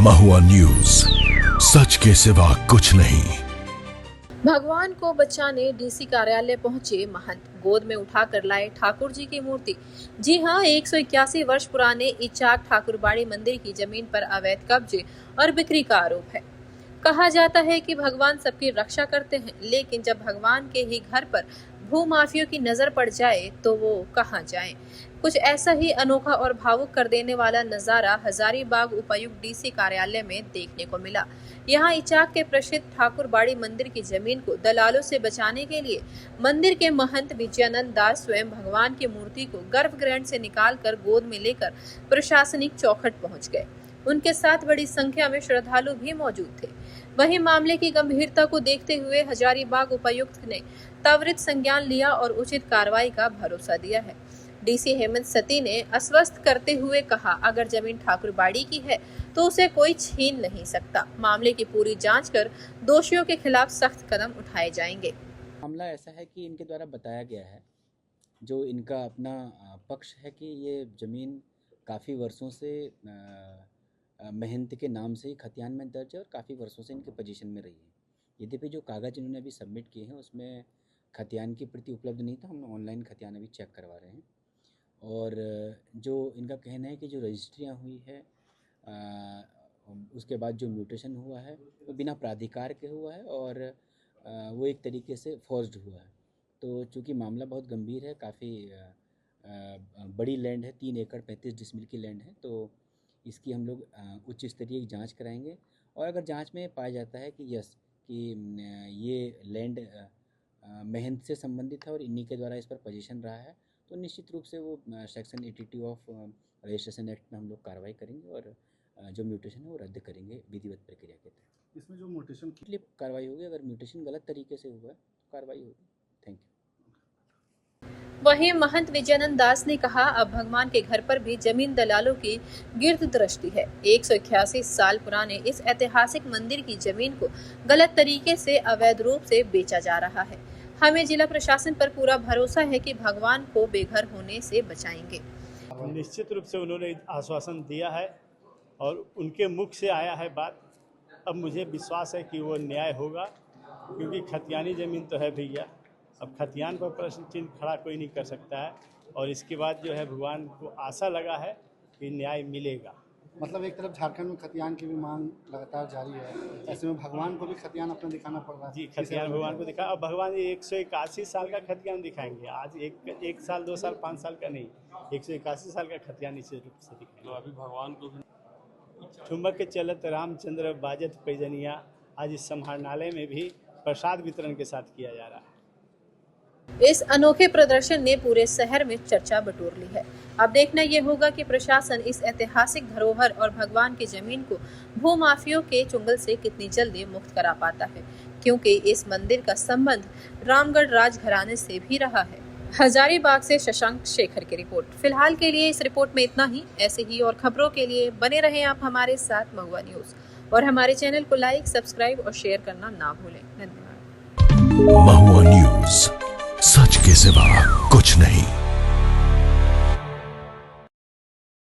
महुआ news, सच के सिवा कुछ नहीं। भगवान को बचाने डीसी कार्यालय पहुंचे महंत, गोद में उठाकर लाए ठाकुर जी की मूर्ति। जी हां, 181 वर्ष पुराने इचाक ठाकुरबाड़ी मंदिर की जमीन पर अवैध कब्जे और बिक्री का आरोप है। कहा जाता है कि भगवान सबकी रक्षा करते हैं, लेकिन जब भगवान के ही घर पर भूमाफियों की नजर पड़ जाए तो वो कहां जाएं। कुछ ऐसा ही अनोखा और भावुक कर देने वाला नजारा हजारीबाग उपायुक्त डीसी कार्यालय में देखने को मिला। यहां इचाक के प्रसिद्ध ठाकुरबाड़ी मंदिर की जमीन को दलालों से बचाने के लिए मंदिर के महंत विजयानंद दास स्वयं भगवान की मूर्ति को गर्भगृह से निकालकर गोद में लेकर प्रशासनिक चौखट पहुंच गए। उनके साथ बड़ी संख्या में श्रद्धालु भी मौजूद थे। वहीं मामले की गंभीरता को देखते हुए हजारीबाग उपायुक्त ने त्वरित संज्ञान लिया और उचित कार्रवाई का भरोसा दिया है। डीसी हेमंत सती ने आश्वस्त करते हुए कहा, अगर जमीन ठाकुरबाड़ी की है तो उसे कोई छीन नहीं सकता। मामले की पूरी जांच कर दोषियों के खिलाफ सख्त कदम उठाए जाएंगे। मामला ऐसा है कि इनके द्वारा बताया गया है, जो इनका अपना पक्ष है कि ये ज़मीन काफ़ी वर्षों से महंत के नाम से ही खतियान में दर्ज है और काफ़ी वर्षों से इनके पोजीशन में रही है। यद्यपि जो कागज़ इन्होंने अभी सबमिट किए हैं उसमें खतियान की प्रति उपलब्ध नहीं था। हम ऑनलाइन खतियान अभी चेक करवा रहे हैं। और जो इनका कहना है कि जो रजिस्ट्रियाँ हुई है उसके बाद जो म्यूटेशन हुआ है वो बिना प्राधिकार के हुआ है और वो एक तरीके से फोर्स्ड हुआ है। तो चूँकि मामला बहुत गंभीर है, काफ़ी बड़ी लैंड है, 3 एकड़ 35 डिसमिल की लैंड है, तो इसकी हम लोग उच्च स्तरीय जांच कराएंगे। और अगर जांच में पाया जाता है कि यस कि ये लैंड महंत से संबंधित है और इन्हीं के द्वारा इस पर पोजीशन रहा है, तो निश्चित रूप से वो सेक्शन 82 ऑफ रजिस्ट्रेशन एक्ट में हम लोग कार्रवाई करेंगे और जो म्यूटेशन है वो रद्द करेंगे विधिवत प्रक्रिया के तहत। इसमें जो म्यूटेशन के लिए कार्रवाई होगी। अगर म्यूटेशन गलत तरीके से हुआ है तो कार्रवाई होगी। Thank you. वहीं महंत विजयानंद दास ने कहा, अब भगवान के घर पर भी जमीन दलालों की गिरद दृष्टि है। 181 साल पुराने इस ऐतिहासिक मंदिर की जमीन को गलत तरीके से अवैध रूप से बेचा जा रहा है। हमें जिला प्रशासन पर पूरा भरोसा है कि भगवान को बेघर होने से बचाएंगे। निश्चित रूप से उन्होंने आश्वासन दिया है और उनके मुख से आया है बात। अब मुझे विश्वास है कि वो न्याय होगा, क्योंकि खतियानी ज़मीन तो है भैया। अब खतियान पर प्रश्न चिन्ह खड़ा कोई नहीं कर सकता है और इसके बाद जो है भगवान को आशा लगा है कि न्याय मिलेगा। मतलब एक तरफ झारखंड में खतियान की भी मांग लगातार जारी है, ऐसे में भगवान को भी खतियान अपना दिखाना पड़ रहा है। जी, खतियान भगवान को दिखा। अब भगवान 181 साल का खतियान दिखाएंगे। आज एक साल 2 साल 5 साल का नहीं, 181 साल का खतियान इस रूप से दिखाएंगे। तो अभी भगवान को ठुमक के चलत रामचंद्र बाजत पैजनिया आज इस समाहरणालय में भी प्रसाद वितरण के साथ किया जा रहा है। इस अनोखे प्रदर्शन ने पूरे शहर में चर्चा बटोर ली है। अब देखना यह होगा कि प्रशासन इस ऐतिहासिक धरोहर और भगवान की जमीन को भूमाफियों के चुंगल से कितनी जल्दी मुक्त करा पाता है, क्योंकि इस मंदिर का संबंध रामगढ़ राजघराने से भी रहा है। हजारीबाग से शशांक शेखर की रिपोर्ट। फिलहाल के लिए इस रिपोर्ट में इतना ही। ऐसे ही और खबरों के लिए बने रहें आप हमारे साथ महुआ न्यूज और हमारे चैनल को लाइक, सब्सक्राइब और शेयर करना ना भूलें। धन्यवाद। महुआ न्यूज, सच के सिवा कुछ नहीं।